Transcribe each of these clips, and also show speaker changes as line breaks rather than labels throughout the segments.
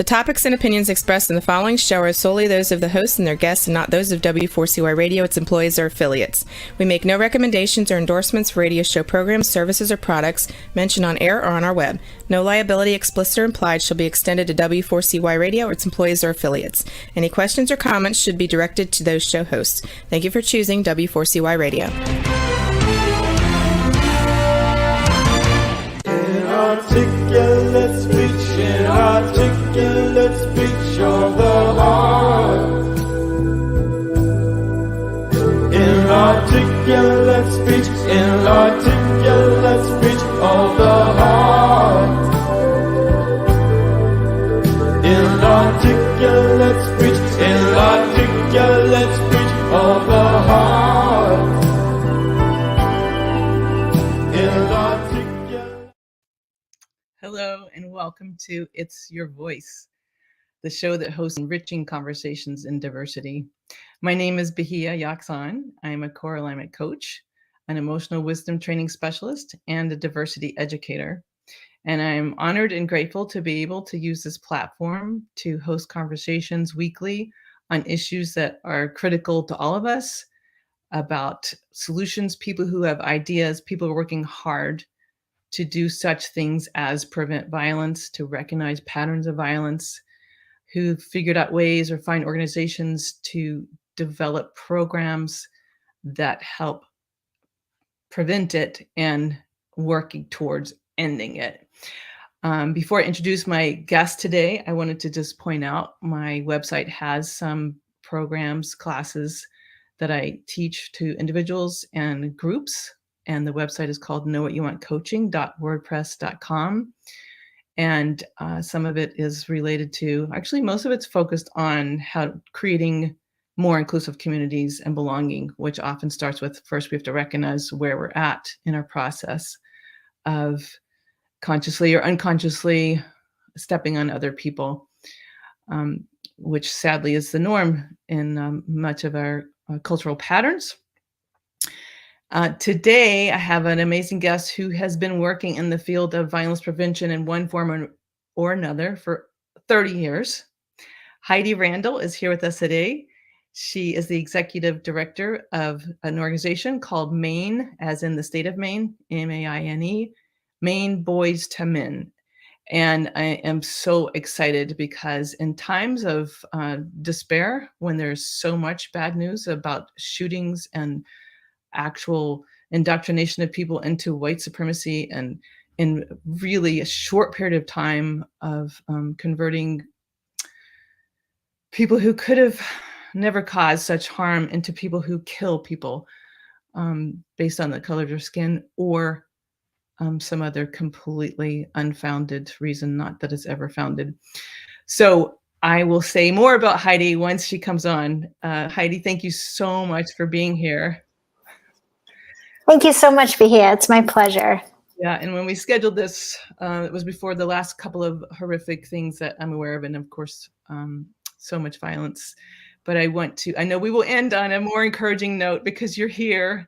topics and opinions expressed in the following show are solely those of the hosts and their guests and not those of W4CY Radio, its employees, or affiliates. We make no recommendations or endorsements for radio show programs, services, or products mentioned on air or on our web. No liability, explicit or implied, shall be extended to W4CY Radio or its employees or affiliates. Any questions or comments should be directed to those show hosts. Thank you for choosing W4CY Radio.
Inarticulate speech, inarticulate speech of the heart. Inarticulate speech, inarticulate speech of the heart. Inarticulate speech, inarticulate speech of the heart.
Hello and welcome to It's Your Voice, the show that hosts enriching conversations in diversity. My name is Bahia Yaksan. I'm a core alignment coach, an emotional wisdom training specialist, and a diversity educator. And I'm honored and grateful to be able to use this platform to host conversations weekly on issues that are critical to all of us, about solutions, people who have ideas, people who are working hard to do such things as prevent violence, to recognize patterns of violence, who figured out ways or find organizations to develop programs that help prevent it and working towards ending it. Before I introduce my guest today, I wanted to just point out my website has some programs, classes that I teach to individuals and groups. And the website is called knowwhatyouvantcoaching.wordpress.com. And some of it is related to, actually, most of it's focused on how creating more inclusive communities and belonging, which often starts with first we have to recognize where we're at in our process of consciously or unconsciously stepping on other people, which sadly is the norm in much of our cultural patterns. Today, I have an amazing guest who has been working in the field of violence prevention in one form or another for 30 years. Heidi Randall is here with us today. She is the executive director of an organization called Maine, as in the state of Maine, M-A-I-N-E, Maine Boys to Men. And I am so excited because in times of despair, when there's so much bad news about shootings and actual indoctrination of people into white supremacy, and in really a short period of time of converting people who could have never caused such harm into people who kill people based on the color of their skin or some other completely unfounded reason, not that it's ever founded. So I will say more about Heidi once she comes on. Heidi, thank you so much for being here.
Thank you so much, Bahia. It's my pleasure.
Yeah, and when we scheduled this, it was before the last couple of horrific things that I'm aware of, and of course, so much violence. But I know we will end on a more encouraging note because you're here,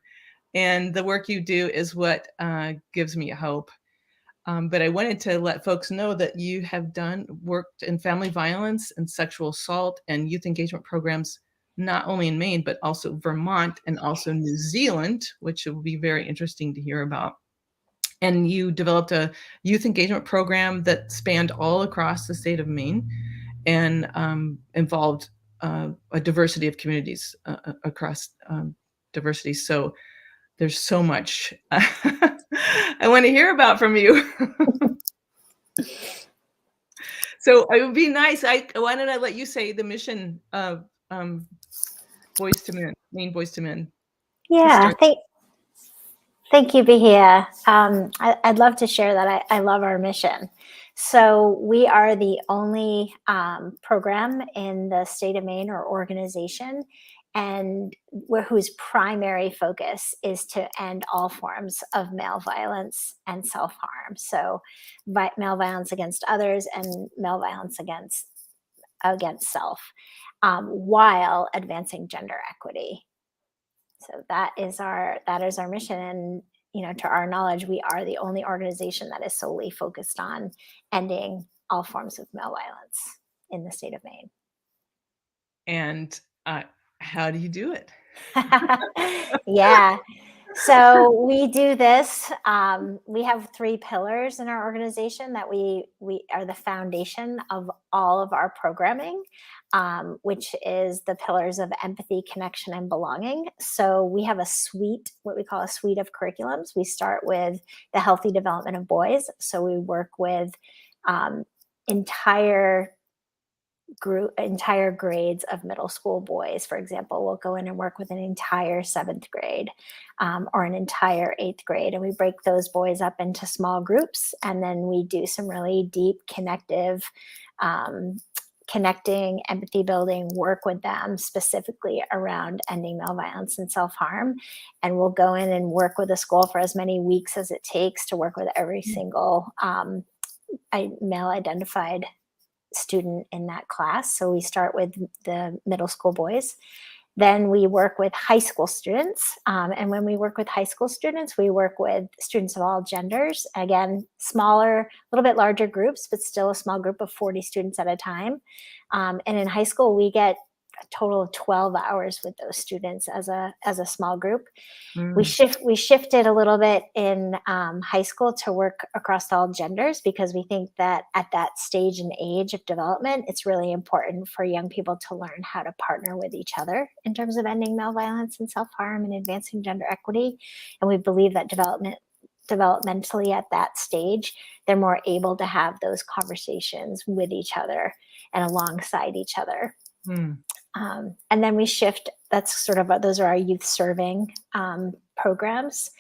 and the work you do is what gives me hope. But I wanted to let folks know that you have worked in family violence and sexual assault and youth engagement programs, not only in Maine, but also Vermont and also New Zealand, which will be very interesting to hear about. And you developed a youth engagement program that spanned all across the state of Maine and involved a diversity of communities across diversity. So there's so much I want to hear about from you. So it would be nice. Why don't I let you say the mission of Boys to Men, Maine Boys to Men?
Yeah, thank you, Bahia. I'd love to share that I love our mission. So we are the only program in the state of Maine or organization, and whose primary focus is to end all forms of male violence and self-harm. So male violence against others and male violence against self, while advancing gender equity. So that is our mission. And, to our knowledge, we are the only organization that is solely focused on ending all forms of male violence. in the state of Maine.
And how do you do it?
Yeah. So we do this. We have 3 pillars in our organization that we are the foundation of all of our programming, which is the pillars of empathy, connection, and belonging. So we have a suite, what we call a suite of curriculums. We start with the healthy development of boys. So we work with entire grades of middle school boys. For example, we'll go in and work with an entire 7th grade or an entire 8th grade, and we break those boys up into small groups, and then we do some really deep connecting, empathy building work with them, specifically around ending male violence and self-harm. And we'll go in and work with a school for as many weeks as it takes to work with every single male identified student in that class. So we start with the middle school boys. Then we work with high school students. And when we work with high school students, we work with students of all genders. Again, smaller, a little bit larger groups, but still a small group of 40 students at a time. And in high school, we get a total of 12 hours with those students as a small group. We shifted a little bit in high school to work across all genders, because we think that at that stage and age of development, it's really important for young people to learn how to partner with each other in terms of ending male violence and self-harm and advancing gender equity. And we believe that developmentally at that stage, they're more able to have those conversations with each other and alongside each other. And then we shift, those are our youth serving programs.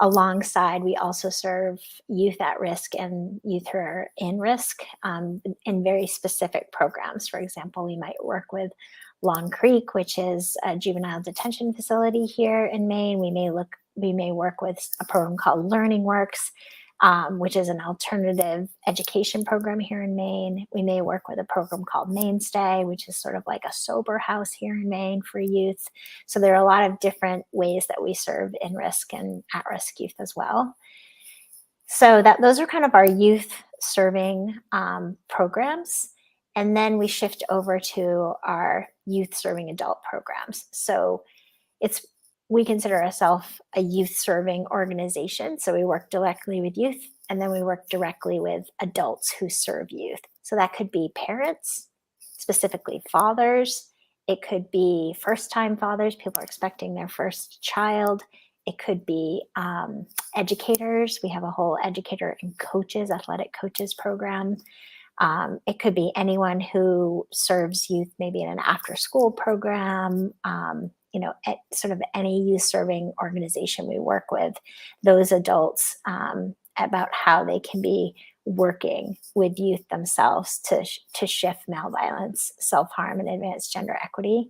Alongside, we also serve youth at risk and youth who are in risk in very specific programs. For example, we might work with Long Creek, which is a juvenile detention facility here in Maine. We may work with a program called Learning Works, which is an alternative education program here in Maine. We may work with a program called Mainstay, which is sort of like a sober house here in Maine for youth. So there are a lot of different ways that we serve in risk and at-risk youth as well. So those are kind of our youth serving programs. And then we shift over to our youth serving adult programs. So we consider ourselves a youth serving organization. So we work directly with youth, and then we work directly with adults who serve youth. So that could be parents, specifically fathers. It could be first-time fathers. People are expecting their first child. It could be educators. We have a whole educator and coaches, athletic coaches program. It could be anyone who serves youth, maybe in an after-school program, at sort of any youth serving organization we work with, those adults about how they can be working with youth themselves to shift male violence, self-harm, and advance gender equity.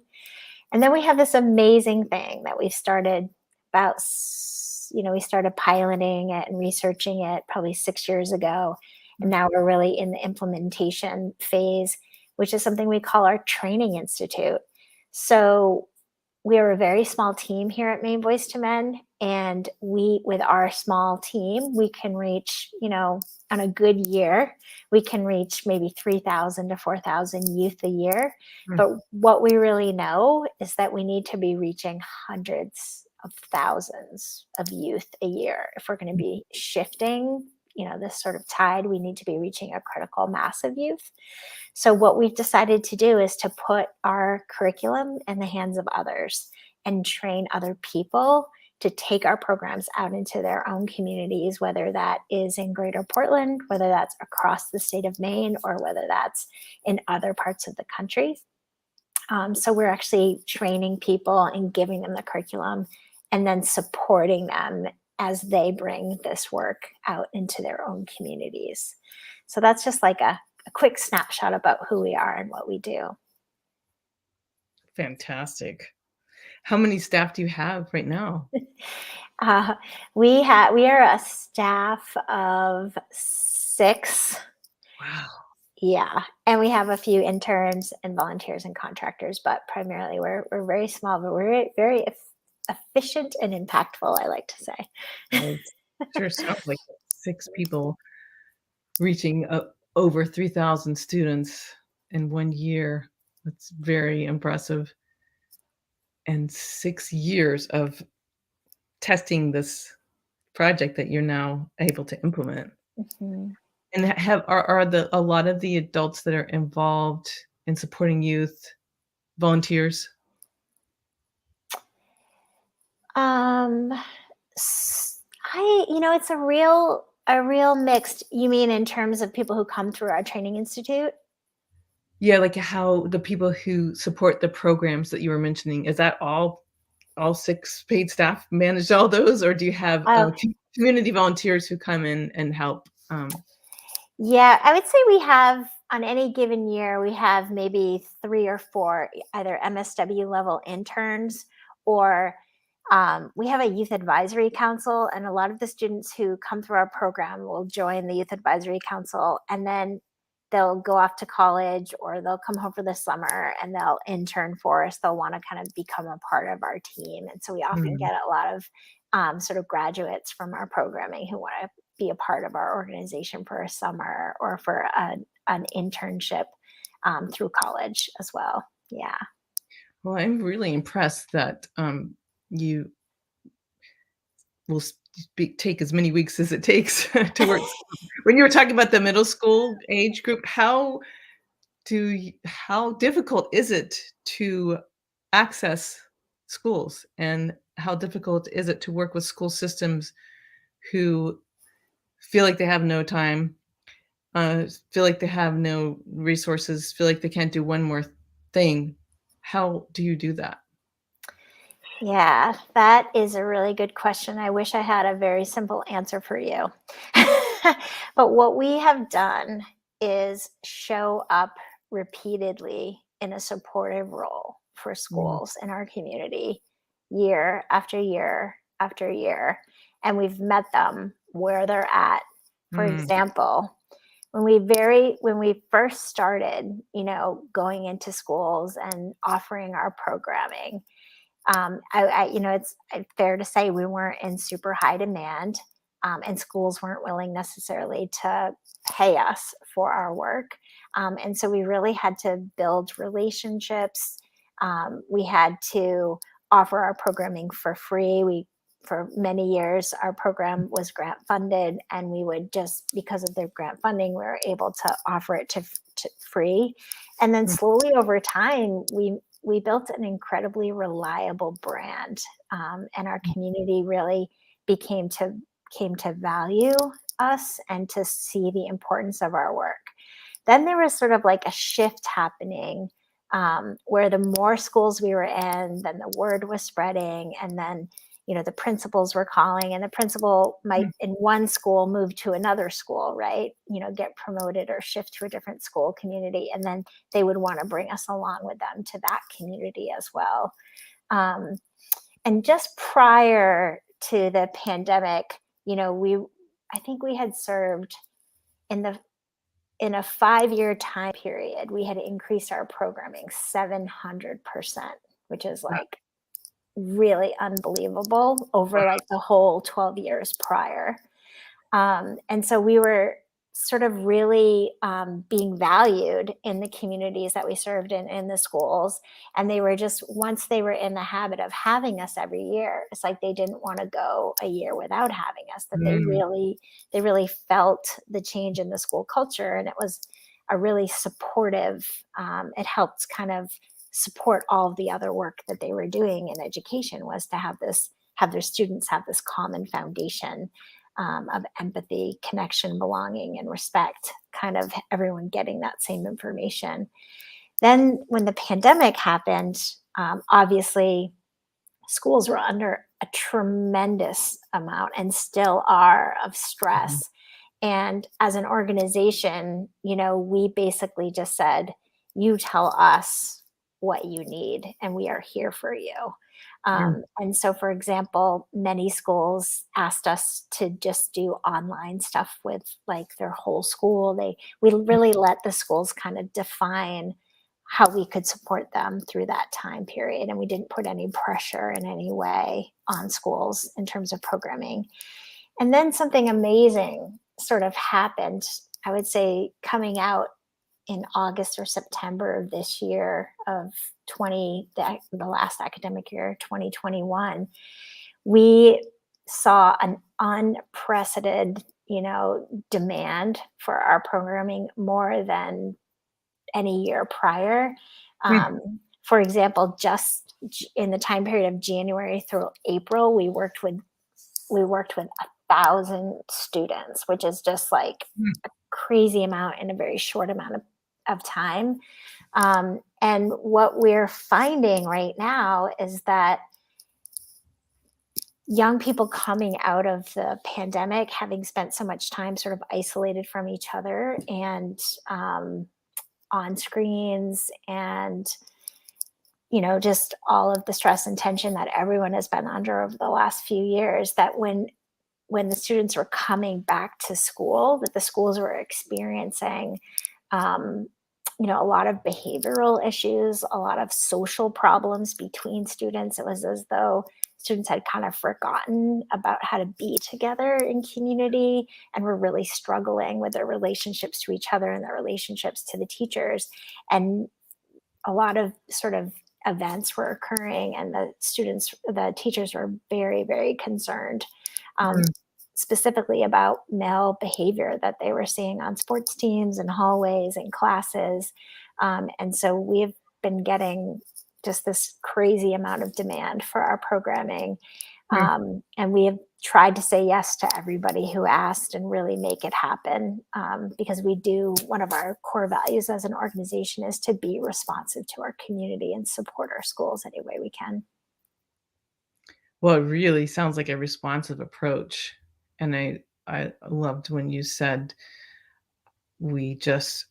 And then we have this amazing thing that we've started we started piloting it and researching it probably 6 years ago. And now we're really in the implementation phase, which is something we call our Training Institute. So we are a very small team here at Maine Boys to Men, and with our small team, we can reach, on a good year, we can reach maybe 3,000 to 4,000 youth a year. But what we really know is that we need to be reaching hundreds of thousands of youth a year. If we're going to be shifting, this sort of tide, we need to be reaching a critical mass of youth. So what we've decided to do is to put our curriculum in the hands of others and train other people to take our programs out into their own communities, whether that is in Greater Portland, whether that's across the state of Maine, or whether that's in other parts of the country. So we're actually training people and giving them the curriculum and then supporting them as they bring this work out into their own communities. So that's just like a quick snapshot about who we are and what we do.
Fantastic. How many staff do you have right now?
We are a staff of 6.
Wow.
Yeah, and we have a few interns and volunteers and contractors, but primarily we're very small, but we're very efficient and impactful, I like to say.
It sure sounds like 6 people reaching over 3,000 students in 1 year. That's very impressive. And 6 years of testing this project that you're now able to implement.
Mhm.
And are a lot of the adults that are involved in supporting youth volunteers?
Um, it's a real mixed. You mean in terms of people who come through our training institute?
Yeah, like how the people who support the programs that you were mentioning, is that all 6 paid staff manage all those, or do you have,
Oh,
community volunteers who come in and help?
yeah, I would say we have on any given year, we have maybe 3 or 4 either MSW level interns or we have a youth advisory council, and a lot of the students who come through our program will join the youth advisory council, and then they'll go off to college or they'll come home for the summer and they'll intern for us. They'll want to kind of become a part of our team. And so we often
Mm,
get a lot of sort of graduates from our programming who want to be a part of our organization for a summer or for an internship through college as well. Yeah.
well, I'm really impressed that, you will take as many weeks as it takes to work. When you were talking about the middle school age group, how difficult is it to access schools, and how difficult is it to work with school systems who feel like they have no time, feel like they have no resources, feel like they can't do one more thing? How do you do that?
Yeah, that is a really good question. I wish I had a very simple answer for you. But what we have done is show up repeatedly in a supportive role for
Mm,
schools in our community year after year after year. And we've met them where they're at. For
mm,
example, when we first started, going into schools and offering our programming, it's fair to say we weren't in super high demand, and schools weren't willing necessarily to pay us for our work. And so we really had to build relationships. We had to offer our programming for free. For many years, our program was grant funded, and we would just, because of the grant funding, we were able to offer it to free. And then
mm,
slowly over time, we built an incredibly reliable brand, and our community really became to came to value us and to see the importance of our work. Then there was sort of like a shift happening, where the more schools we were in, then the word was spreading, and then the principals were calling, and the principal might
mm,
in one school move to another school, right? Get promoted or shift to a different school community, and then they would want to bring us along with them to that community as well. Um, and just prior to the pandemic, we I think we had served in the in a 5-year time period, we had increased our programming 700%, which is
wow,
like really unbelievable over
wow,
like the whole 12 years prior. And so we were sort of really being valued in the communities that we served in the schools. And they were just, once they were in the habit of having us every year, it's like they didn't want to go a year without having us, that
mm,
they really felt the change in the school culture. And it was a really supportive, it helped kind of support all of the other work that they were doing in education, was to have their students have this common foundation of empathy, connection, belonging, and respect, kind of everyone getting that same information. Then, when the pandemic happened, obviously, schools were under a tremendous amount and still are of
mhm,
stress. And as an organization, we basically just said, you tell us what you need, and we are here for you.
mm,
And so, for example, many schools asked us to just do online stuff with like their whole school. We really let the schools kind of define how we could support them through that time period, and we didn't put any pressure in any way on schools in terms of programming. And then something amazing sort of happened, I would say, coming out in August or September of this year of the last academic year, 2021, we saw an unprecedented, demand for our programming more than any year prior. For example, just in the time period of January through April, we worked with 1,000 students, which is just like a crazy amount in a very short amount of time. And what we're finding right now is that young people coming out of the pandemic, having spent so much time sort of isolated from each other and on screens and, just all of the stress and tension that everyone has been under over the last few years, that when the students were coming back to school, that the schools were experiencing, a lot of behavioral issues, a lot of social problems between students. It was as though students had kind of forgotten about how to be together in community and were really struggling with their relationships to each other and their relationships to the teachers. And a lot of sort of events were occurring, and the teachers were very, very concerned, specifically about male behavior that they were seeing on sports teams and hallways and classes. And so we've been getting just this crazy amount of demand for our programming. And we have tried to say yes to everybody who asked and really make it happen, because one of our core values as an organization is to be responsive to our community and support our schools any way we can.
Well, it really sounds like a responsive approach. And I loved when you said we just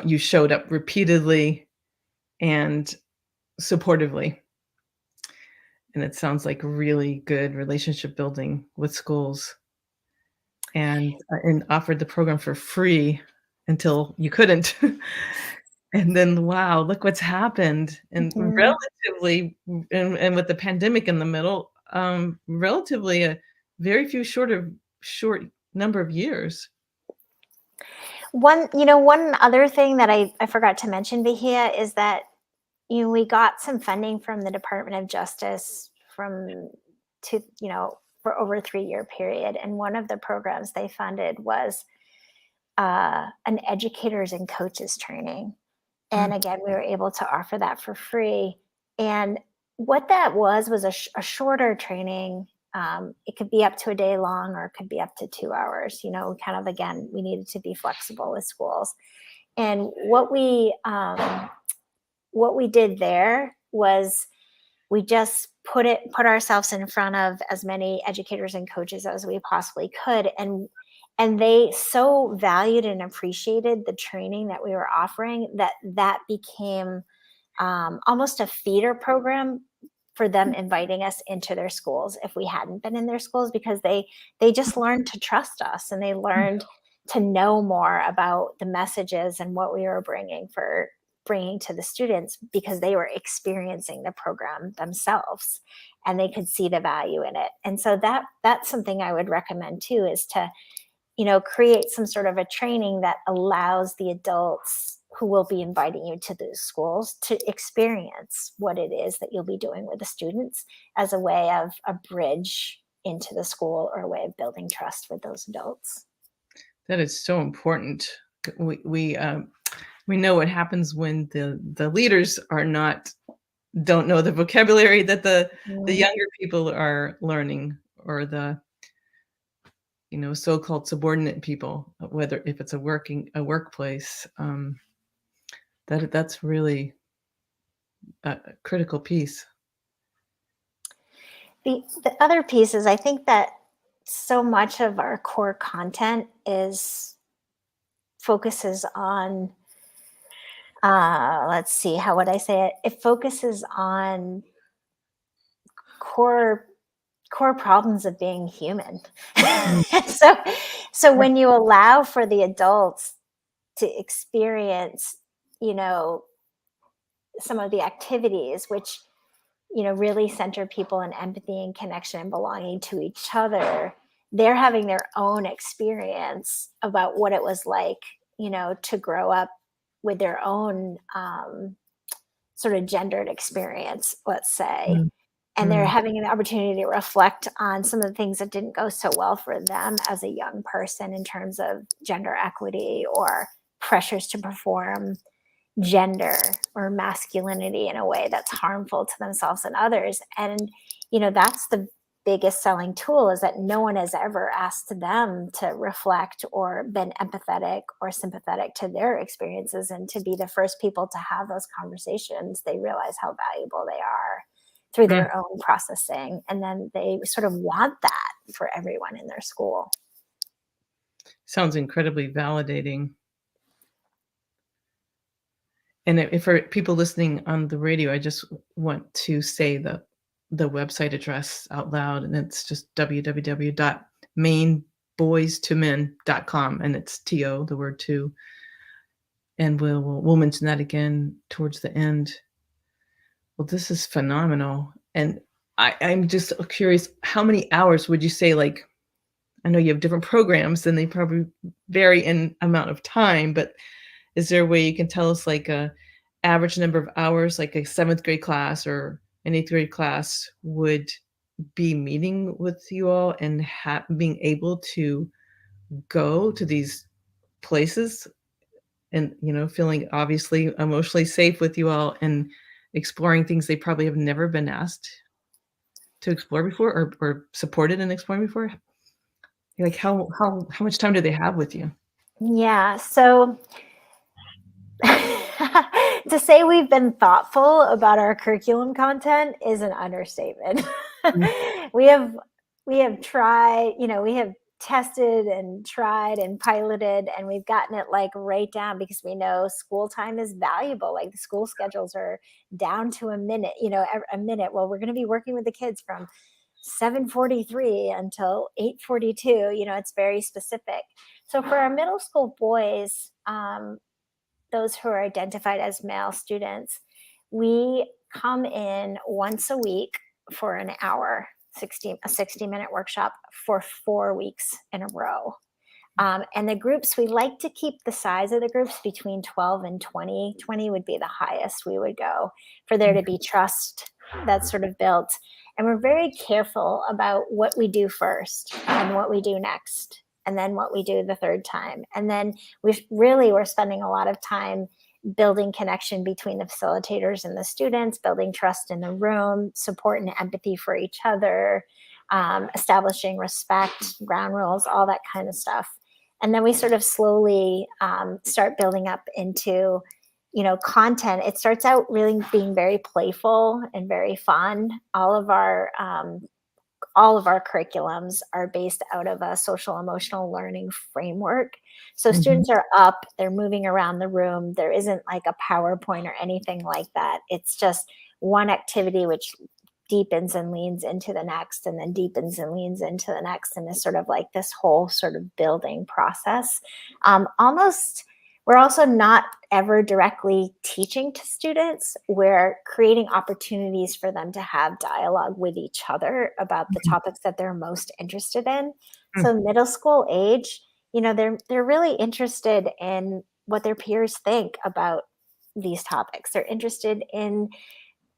you showed up repeatedly and supportively. And it sounds like really good relationship building with schools, and offered the program for free until you couldn't. And then, wow, look what's happened. And relatively, and with the pandemic in the middle, relatively a very few short number of years.
One other thing that I forgot to mention, Bahia, is that we got some funding from the Department of Justice for over a 3-year period. And one of the programs they funded was an educators and coaches training. And again, we were able to offer that for free. And what that was a shorter training. It could be up to a day long, or it could be up to 2 hours. Kind of, again, we needed to be flexible with schools. And what we did there was we just put ourselves in front of as many educators and coaches as we possibly could. And they so valued and appreciated the training that we were offering that became almost a feeder program for them, inviting us into their schools if we hadn't been in their schools, because they just learned to trust us, and they learned to know more about the messages and what we were bringing to the students, because they were experiencing the program themselves and they could see the value in it. And so that's something I would recommend too, is to create some sort of a training that allows the adults who will be inviting you to those schools to experience what it is that you'll be doing with the students, as a way of a bridge into the school, or a way of building trust with those adults.
That is so important. We know what happens when the leaders don't know the vocabulary that the younger people are learning, or the so-called subordinate people, whether if it's a workplace. That's really a critical piece.
The other piece is, I think that so much of our core content focuses on, let's see, how would I say it? It focuses on core problems of being human. So when you allow for the adults to experience, some of the activities which, really center people in empathy and connection and belonging to each other, they're having their own experience about what it was like, to grow up with their own sort of gendered experience, let's say. And they're having an opportunity to reflect on some of the things that didn't go so well for them as a young person in terms of gender equity or pressures to perform gender or masculinity in a way that's harmful to themselves and others. And, that's the biggest selling tool, is that no one has ever asked them to reflect or been empathetic or sympathetic to their experiences. And to be the first people to have those conversations, they realize how valuable they are through their own processing. And then they sort of want that for everyone in their school.
Sounds incredibly validating. And if for people listening on the radio, I just want to say the website address out loud, and it's just www.mainboystomen.com, and it's TO, the word two. And we'll mention that again towards the end. Well, this is phenomenal. And I'm just curious, how many hours would you say, like, I know you have different programs and they probably vary in amount of time, but is there a way you can tell us like a average number of hours, like a 7th grade class or an 8th grade class would be meeting with you all and being able to go to these places and, feeling obviously emotionally safe with you all and exploring things they probably have never been asked to explore before or supported in exploring before? Like how much time do they have with you?
Yeah. So to say we've been thoughtful about our curriculum content is an understatement. We have tried, we have tested and tried and piloted, and we've gotten it like right down, because we know school time is valuable. Like the school schedules are down to a minute, a minute. Well, we're going to be working with the kids from 7:43 until 8:42. It's very specific. So for our middle school boys, those who are identified as male students, we come in once a week for an hour, a 60-minute workshop for 4 weeks in a row. And the groups, we like to keep the size of the groups between 12 and 20. 20 would be the highest we would go, for there to be trust that's sort of built. And we're very careful about what we do first and what we do next, and then what we do the third time. And then we're spending a lot of time building connection between the facilitators and the students, building trust in the room, support and empathy for each other, establishing respect, ground rules, all that kind of stuff. And then we sort of slowly start building up into, content. It starts out really being very playful and very fun. All of our curriculums are based out of a social emotional learning framework. So students are up, they're moving around the room. There isn't like a PowerPoint or anything like that. It's just one activity which deepens and leans into the next, and then deepens and leans into the next. And it's sort of like this whole sort of building process. We're also not ever directly teaching to students. We're creating opportunities for them to have dialogue with each other about the topics that they're most interested in. So middle school age, they're really interested in what their peers think about these topics. They're interested in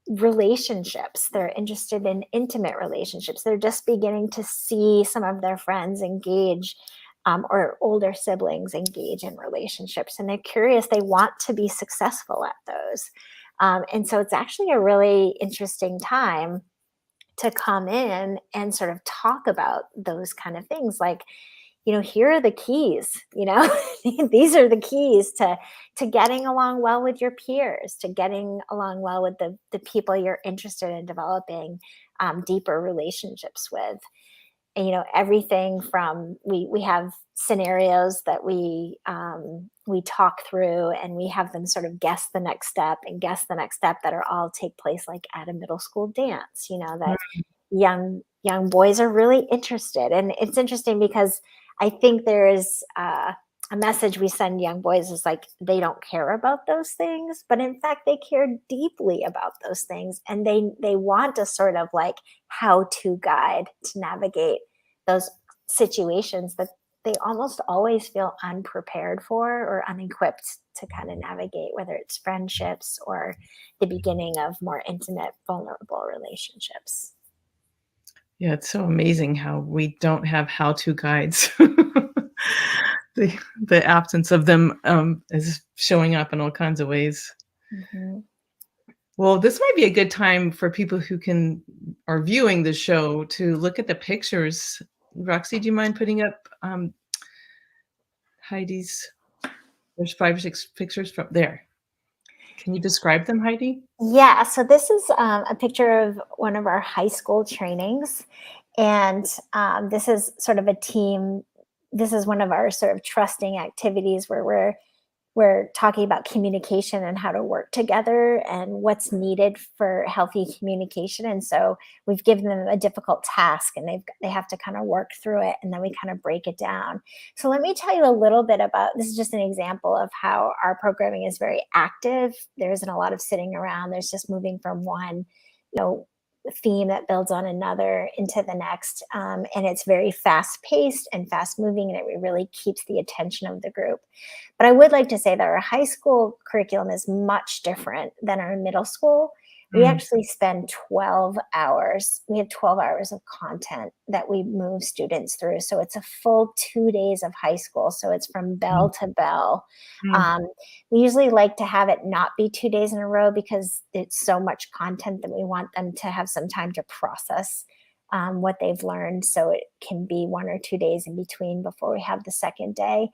relationships. They're interested in intimate relationships. They're just beginning to see some of their friends engage, or older siblings engage in relationships, and they're curious. They want to be successful at those. And so it's actually a really interesting time to come in and sort of talk about those kind of things. Like, here are the keys, these are the keys to getting along well with your peers, to getting along well with the people you're interested in developing deeper relationships with. And, everything from, we have scenarios that we talk through, and we have them sort of guess the next step that are all take place like at a middle school dance, that young boys are really interested. And it's interesting because I think there is a message we send young boys is like, they don't care about those things, but in fact, they care deeply about those things. And they want a sort of like how-to guide to navigate those situations that they almost always feel unprepared for or unequipped to kind of navigate, whether it's friendships or the beginning of more intimate, vulnerable relationships.
Yeah, it's so amazing how we don't have how-to guides. The absence of them is showing up in all kinds of ways.
Mhm.
Well, this might be a good time for people who are viewing the show to look at the pictures. Roxy, do you mind putting up Heidi's? There's 5 or 6 pictures from there. Can you describe them, Heidi?
Yeah, so this is a picture of one of our high school trainings. And this is sort of a team. This is one of our sort of trusting activities where we're talking about communication and how to work together and what's needed for healthy communication. And so we've given them a difficult task, and they have to kind of work through it, and then we kind of break it down. So let me tell you a little bit about this. Is just an example of how our programming is very active. There isn't a lot of sitting around. There's just moving from one, theme that builds on another into the next. And it's very fast paced and fast moving, and it really keeps the attention of the group. But I would like to say that our high school curriculum is much different than our middle school. We actually spend 12 hours. We have 12 hours of content that we move students through. So it's a full 2 days of high school. So it's from bell to bell. We usually like to have it not be 2 days in a row because it's so much content that we want them to have some time to process what they've learned. So it can be 1 or 2 days in between before we have the second day.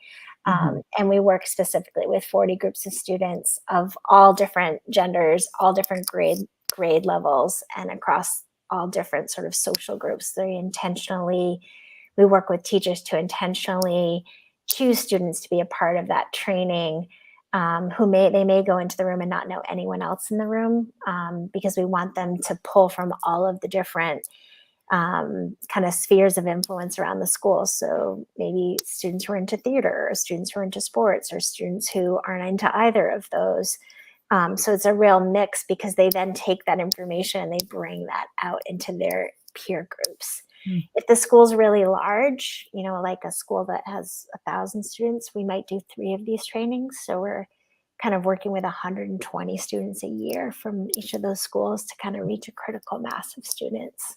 And we work specifically with 40 groups of students of all different genders, all different grade levels, and across all different sort of social groups. We work with teachers to intentionally choose students to be a part of that training, they may go into the room and not know anyone else in the room, because we want them to pull from all of the different kind of spheres of influence around the school. So maybe students who are into theater, or students who are into sports, or students who aren't into either of those. So it's a real mix, because they then take that information and they bring that out into their peer groups. If the school's really large, like a school that has 1,000 students, we might do 3 of these trainings. So we're kind of working with 120 students a year from each of those schools to kind of reach a critical mass of students.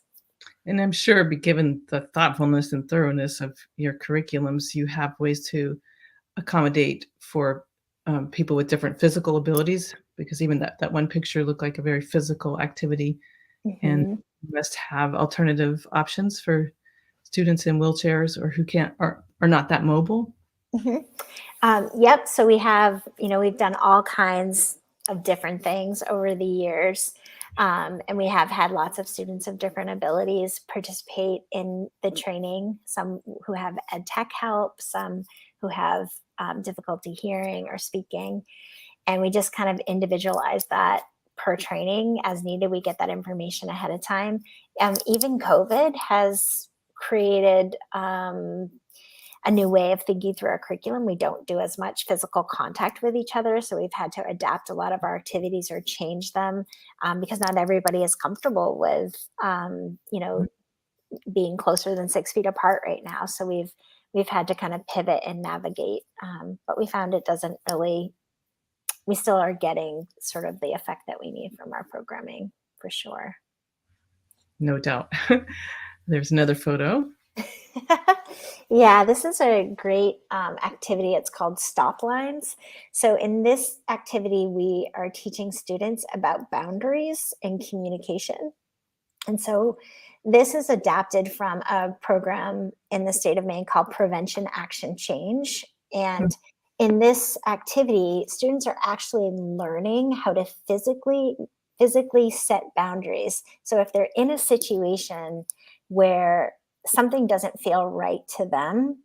And I'm sure, given the thoughtfulness and thoroughness of your curriculums, you have ways to accommodate for people with different physical abilities, because even that one picture looked like a very physical activity. And you must have alternative options for students in wheelchairs or who can't are not that mobile.
Yep. So we have, we've done all kinds of different things over the years. And we have had lots of students of different abilities participate in the training, some who have ed tech help, some who have difficulty hearing or speaking. And we just kind of individualize that per training as needed. We get that information ahead of time. Even COVID has created a new way of thinking through our curriculum. We don't do as much physical contact with each other, so we've had to adapt a lot of our activities or change them, because not everybody is comfortable with, being closer than 6 feet apart right now. So we've had to kind of pivot and navigate, but we found it doesn't really. We still are getting sort of the effect that we need from our programming, for sure.
No doubt. There's another photo.
Yeah, this is a great activity. It's called Stop Lines. So in this activity, we are teaching students about boundaries and communication. And so this is adapted from a program in the state of Maine called Prevention Action Change. And in this activity, students are actually learning how to physically set boundaries. So if they're in a situation where something doesn't feel right to them,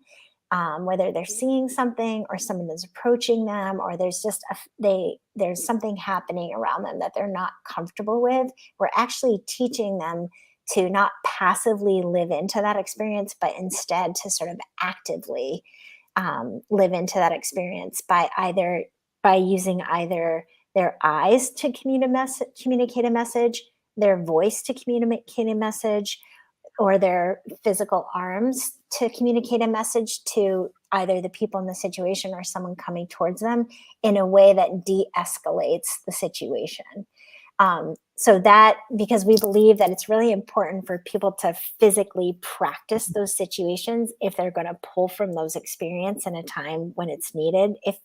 whether they're seeing something or someone is approaching them, or there's just there's something happening around them that they're not comfortable with, we're actually teaching them to not passively live into that experience, but instead to sort of actively live into that experience by using either their eyes to communicate a message, their voice to communicate a message, or their physical arms to communicate a message to either the people in the situation or someone coming towards them in a way that de-escalates the situation. So that, because we believe that it's really important for people to physically practice those situations if they're going to pull from those experiences in a time when it's needed. If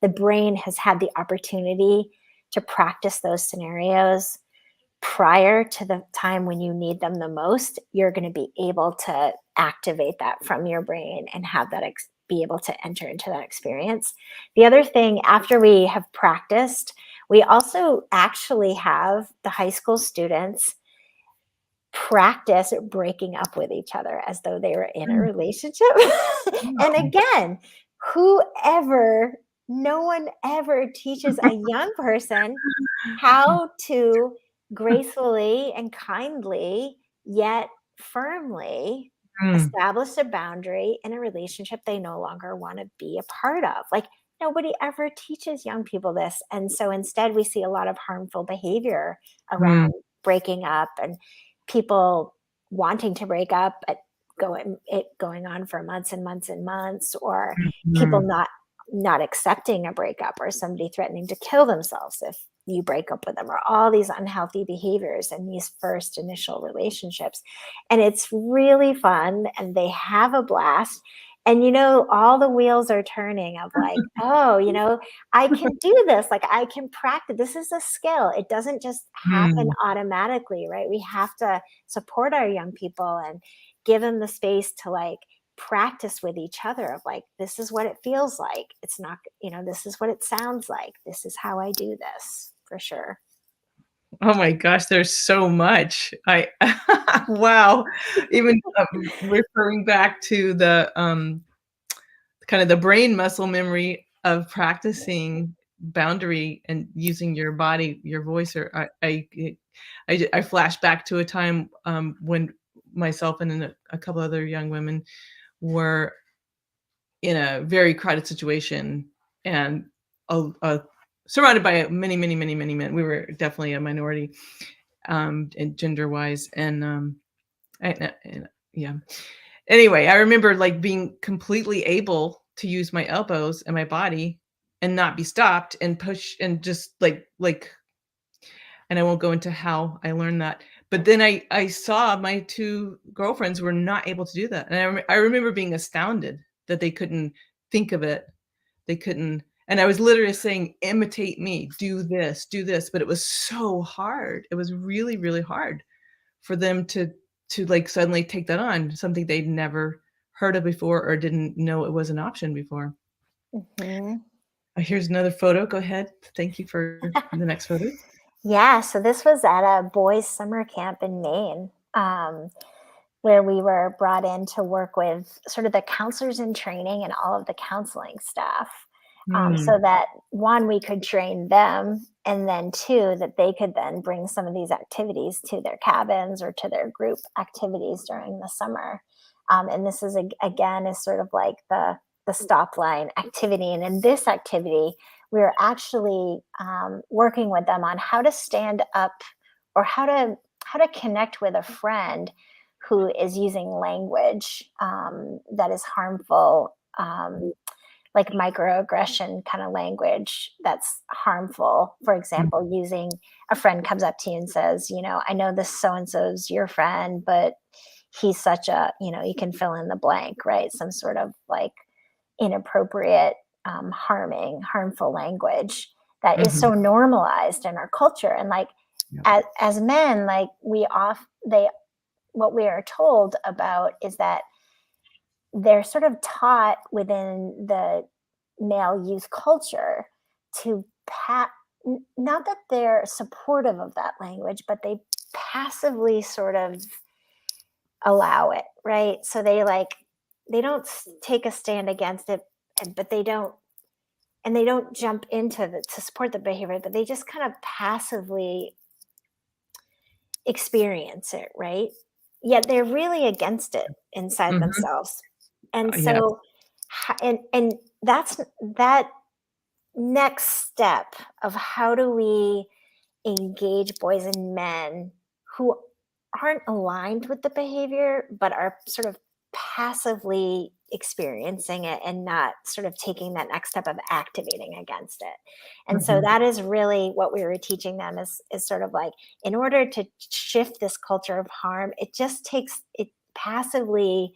the brain has had the opportunity to practice those scenarios prior to the time when you need them the most, you're going to be able to activate that from your brain and have that be able to enter into that experience. The other thing, after we have practiced, we also actually have the high school students practice breaking up with each other as though they were in a relationship. And again, no one ever teaches a young person how to gracefully and kindly, yet firmly establish a boundary in a relationship they no longer want to be a part of. Like, nobody ever teaches young people this. And so instead, we see a lot of harmful behavior around breaking up and people wanting to break up, but going on for months and months and months, or people not accepting a breakup, or somebody threatening to kill themselves if you break up with them, or all these unhealthy behaviors in these first initial relationships. And it's really fun, and they have a blast. And, all the wheels are turning of like, oh, I can do this. Like, I can practice. This is a skill. It doesn't just happen automatically, right? We have to support our young people and give them the space to like practice with each other of like, this is what it feels like. It's not, this is what it sounds like. This is how I do this, for sure.
Oh my gosh, there's so much. Wow. Even referring back to the kind of the brain muscle memory of practicing boundary and using your body, your voice, or I flash back to a time when myself and a couple other young women were in a very crowded situation, and surrounded by many, many, many, many men. We were definitely a minority, and gender-wise, and yeah. Anyway, I remember like being completely able to use my elbows and my body and not be stopped and push and just like, and I won't go into how I learned that. But then I saw my two girlfriends were not able to do that, and I remember being astounded that they couldn't think of it. They couldn't. And I was literally saying, imitate me, do this, but it was so hard. It was really, really hard for them to like suddenly take that on, something they'd never heard of before or didn't know it was an option before. Here's another photo. Go ahead. Thank you for the next photo.
Yeah, so this was at a boys' summer camp in Maine, where we were brought in to work with sort of the counselors in training and all of the counseling staff. So that one, we could train them, and then two, that they could then bring some of these activities to their cabins or to their group activities during the summer. And this is, again, is sort of like the stop line activity. And in this activity, we were actually working with them on how to stand up, or how to connect with a friend who is using language that is harmful, like microaggression kind of language that's harmful. For example, using, a friend comes up to you and says, I know this so-and-so's your friend, but he's such a, you can fill in the blank, right? Some sort of like inappropriate, harmful language that is so normalized in our culture. And like, as men, like what we are told about is that they're sort of taught within the male youth culture to not that they're supportive of that language, but they passively sort of allow it, right? So they don't take a stand against it, but they don't jump into to support the behavior, but they just kind of passively experience it, right? Yet they're really against it inside themselves. And so, and that's that next step of how do we engage boys and men who aren't aligned with the behavior, but are sort of passively experiencing it and not sort of taking that next step of activating against it. And so
Mhm.
that is really what we were teaching them is sort of like, in order to shift this culture of harm, it just takes it passively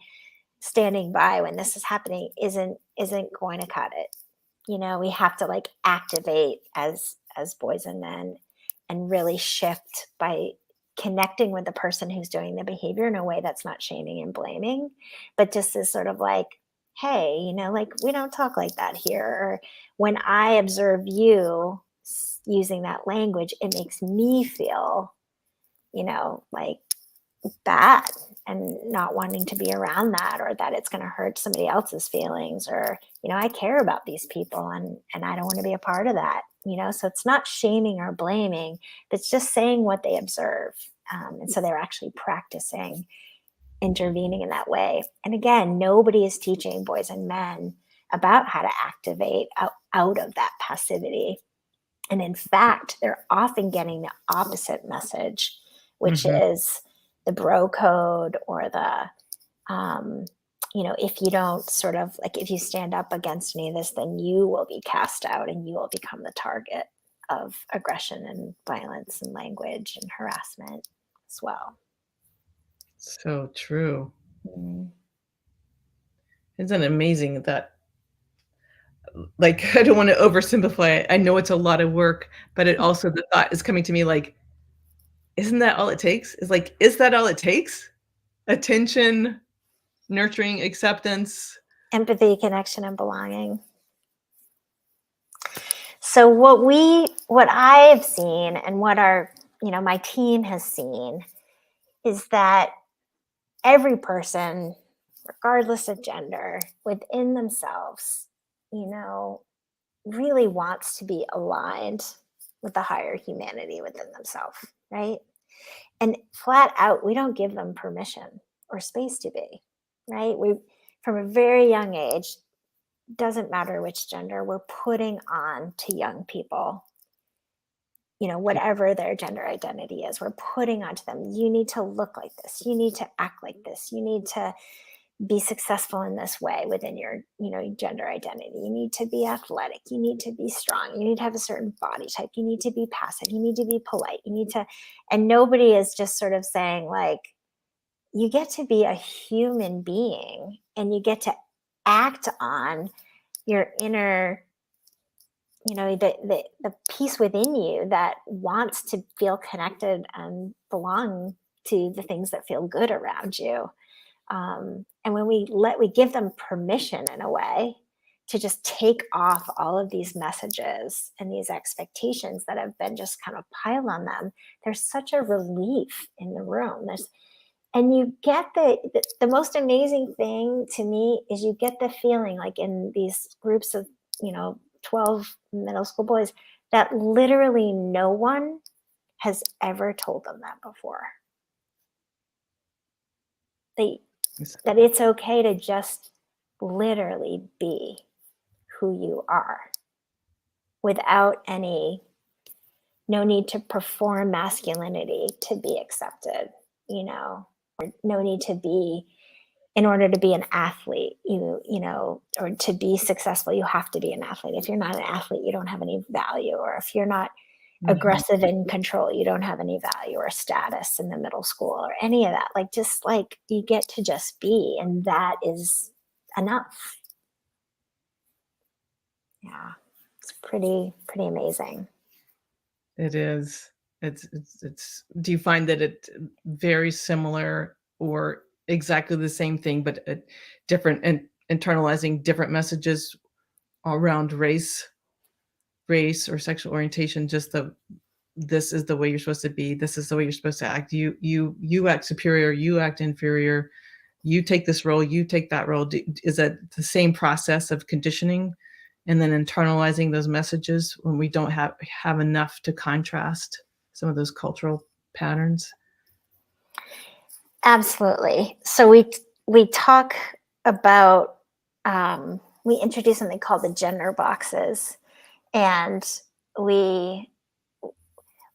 standing by when this is happening isn't going to cut it. We have to like activate as boys and men and really shift by connecting with the person who's doing the behavior in a way that's not shaming and blaming, but just is sort of like, hey, like, we don't talk like that here. Or when I observe you using that language, it makes me feel, like bad and not wanting to be around that, or that it's going to hurt somebody else's feelings, or I care about these people and I don't want to be a part of that. So it's not shaming or blaming, it's just saying what they observe. And so they're actually practicing intervening in that way. And again, nobody is teaching boys and men about how to activate out of that passivity. And in fact, they're often getting the opposite message, which
Mhm.
is the bro code, or the, if you don't sort of like, if you stand up against any of this, then you will be cast out and you will become the target of aggression and violence and language and harassment as well.
So true.
Mm.
Isn't it amazing that, like, I don't want to oversimplify it. I know it's a lot of work, but it also, the thought is coming to me like, isn't that all it takes? Is that all it takes? Attention, nurturing, acceptance.
Empathy, connection, and belonging. So what I've seen and what my team has seen is that every person, regardless of gender, within themselves, really wants to be aligned with the higher humanity within themselves, right? And flat out, we don't give them permission or space to be, right? We, from a very young age, doesn't matter which gender, we're putting on to young people, whatever their gender identity is, we're putting onto them, you need to look like this, you need to act like this, you need to be successful in this way within your, gender identity, you need to be athletic, you need to be strong, you need to have a certain body type, you need to be passive, you need to be polite, and nobody is just sort of saying like, you get to be a human being and you get to act on your inner, the piece within you that wants to feel connected and belong to the things that feel good around you. And when we give them permission in a way to just take off all of these messages and these expectations that have been just kind of piled on them, there's such a relief in the room. And you get the most amazing thing to me is you get the feeling like in these groups of 12 middle school boys that literally no one has ever told them that before. That it's okay to just literally be who you are without no need to perform masculinity to be accepted, or no need to be, in order to be an athlete, or to be successful, you have to be an athlete. If you're not an athlete, you don't have any value. Or if you're not
Mhm.
aggressive and control, you don't have any value or status in the middle school or any of that. Like, just like, you get to just be, and that is enough. Yeah, it's pretty amazing.
It is. Do you find that it very similar or exactly the same thing, but different, and internalizing different messages around race or sexual orientation, just this is the way you're supposed to be, this is the way you're supposed to act, you act superior, you act inferior, you take this role, you take that role. Is that the same process of conditioning and then internalizing those messages when we don't have enough to contrast some of those cultural patterns?
Absolutely. So we talk about, we introduce something called the gender boxes, and we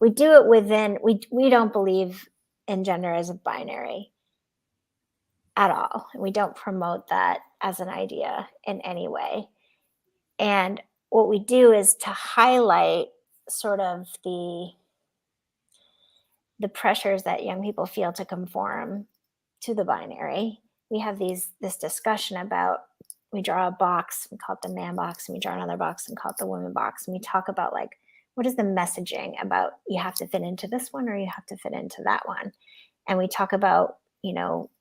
do it within, we don't believe in gender as a binary at all. And we don't promote that as an idea in any way. And what we do is to highlight sort of the pressures that young people feel to conform to the binary. We have this discussion about, we draw a box, we call it the man box, and we draw another box and call it the woman box. And we talk about like, what is the messaging about you have to fit into this one or you have to fit into that one? And we talk about,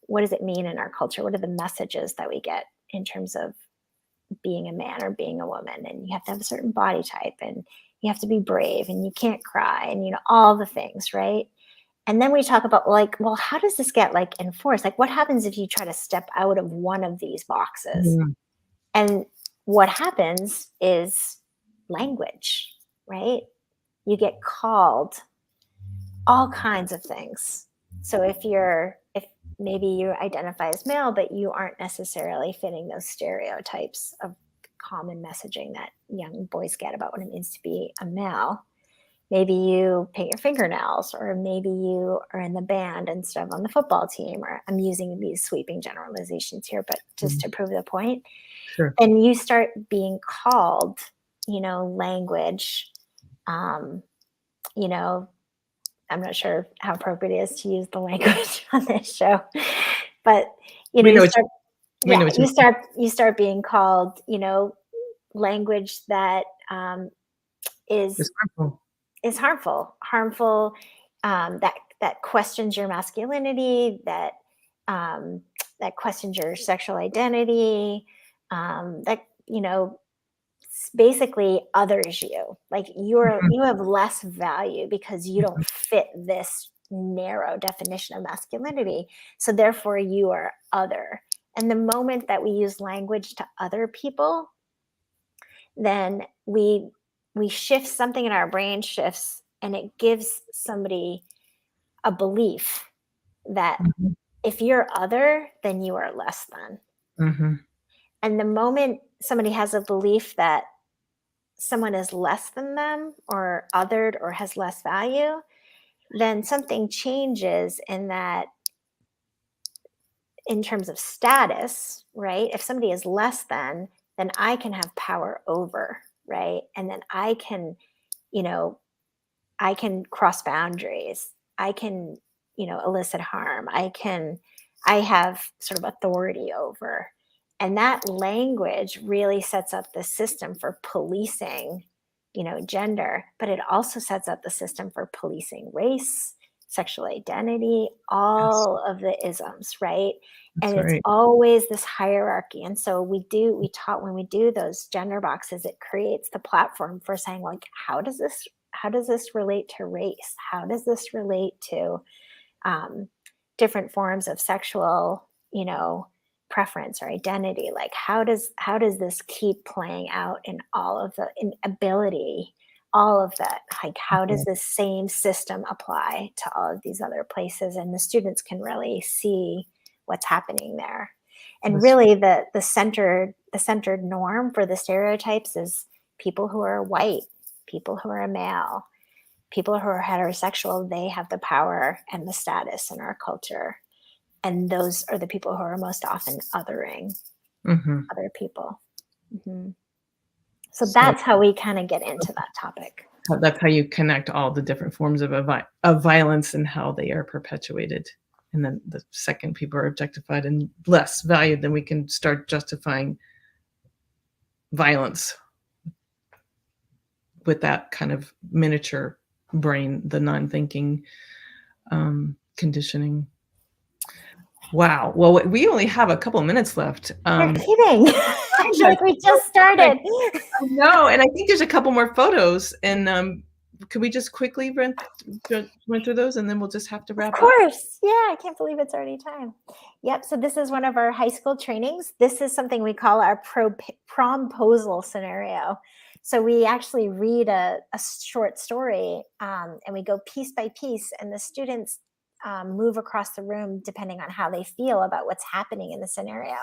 what does it mean in our culture? What are the messages that we get in terms of being a man or being a woman? And you have to have a certain body type and you have to be brave and you can't cry and, all the things, right? And then we talk about like, well, how does this get like enforced? Like what happens if you try to step out of one of these boxes?
Yeah.
And what happens is language, right? You get called all kinds of things. So if maybe you identify as male, but you aren't necessarily fitting those stereotypes of common messaging that young boys get about what it means to be a male. Maybe you paint your fingernails, or maybe you are in the band instead of on the football team, or I'm using these sweeping generalizations here, but just to prove the point.
Sure.
And you start being called, language, I'm not sure how appropriate it is to use the language on this show, but you start being called, language that is harmful, that questions your masculinity, that questions your sexual identity, that basically others you. Like you have less value because you don't fit this narrow definition of masculinity. So therefore you are other. And the moment that we use language to other people, then we shift something in our brain shifts, and it gives somebody a belief that if you're other, then you are less than. And the moment somebody has a belief that someone is less than them or othered or has less value, then something changes in that, in terms of status, right? If somebody is less than, then I can have power over, right? And then I can cross boundaries. I can, elicit harm. I have sort of authority over. And that language really sets up the system for policing, gender, but it also sets up the system for policing race, sexual identity, all of the isms, right? And it's always this hierarchy. And so when we do those gender boxes, it creates the platform for saying, like, how does this relate to race? How does this relate to different forms of sexual, preference or identity? Like how does this keep playing out in all of the ability, all of that? Like how does this same system apply to all of these other places? And the students can really see what's happening there. And really the centered norm for the stereotypes is people who are white, people who are male, people who are heterosexual. They have the power and the status in our culture. And those are the people who are most often othering other people. So that's how we kind of get into that topic.
That's how you connect all the different forms of violence and how they are perpetuated. And then the second people are objectified and less valued, then we can start justifying violence with that kind of miniature brain, the non-thinking conditioning. Wow. Well, we only have a couple of minutes left.
You're kidding. I feel like we just started.
No, and I think there's a couple more photos. And could we just quickly run through those, and then we'll just have to wrap up?
Of course. Yeah, I can't believe it's already time. Yep. So this is one of our high school trainings. This is something we call our promposal scenario. So we actually read a short story, and we go piece by piece, and the students move across the room depending on how they feel about what's happening in the scenario.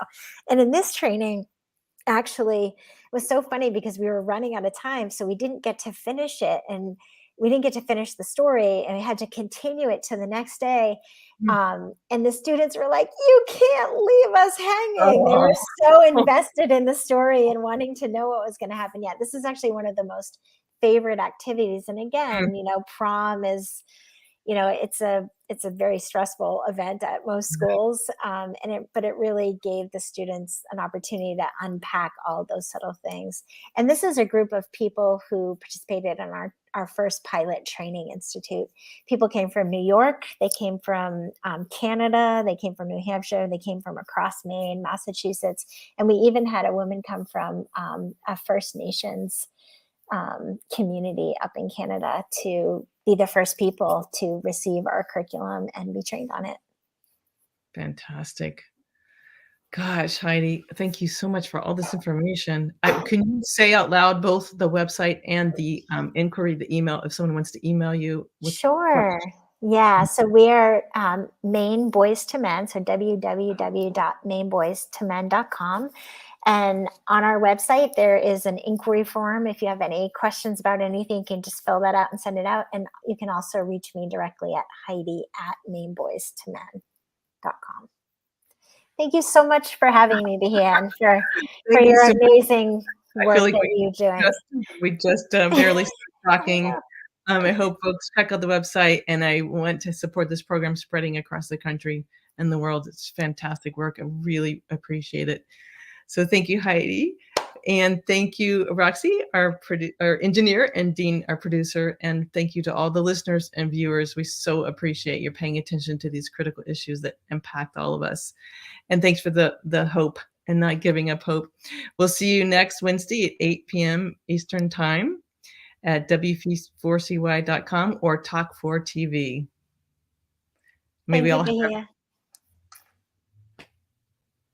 And in this training, actually, it was so funny because we were running out of time, so we didn't get to finish it. And we didn't get to finish the story, and we had to continue it to the next day. And the students were like, "You can't leave us hanging." They were so invested in the story and wanting to know what was going to happen. Yeah, this is actually one of the most favorite activities. And again, prom is, it's a very stressful event at most schools, but it really gave the students an opportunity to unpack all those subtle things. And this is a group of people who participated in our first pilot training institute. People came from New York, they came from Canada, they came from New Hampshire, they came from across Maine, Massachusetts, and we even had a woman come from a First Nations community up in Canada to be the first people to receive our curriculum and be trained on it.
Fantastic. Gosh, Heidi, thank you so much for all this information. Can you say out loud both the website and the inquiry, the email, if someone wants to email you?
Sure. Yeah. So we are Maine Boys to Men. So www.maineboystomen.com. And on our website, there is an inquiry form. If you have any questions about anything, you can just fill that out and send it out. And you can also reach me directly at Heidi@maineboystomen.com. Thank you so much for having me, Bahia, and for your amazing work that you're doing.
We just barely started talking. I hope folks check out the website, and I want to support this program spreading across the country and the world. It's fantastic work. I really appreciate it. So thank you, Heidi. And thank you, Roxy, our engineer, and Dean, our producer. And thank you to all the listeners and viewers. We so appreciate you paying attention to these critical issues that impact all of us. And thanks for the hope and not giving up hope. We'll see you next Wednesday at 8 p.m. Eastern Time at WF4CY.com or Talk4TV. Maybe I'll have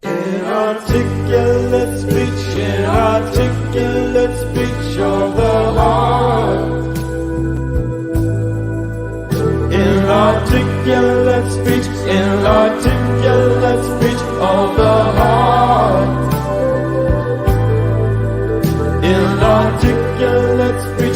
Inarticulate speech of the heart. Inarticulate speech of the heart. Inarticulate speech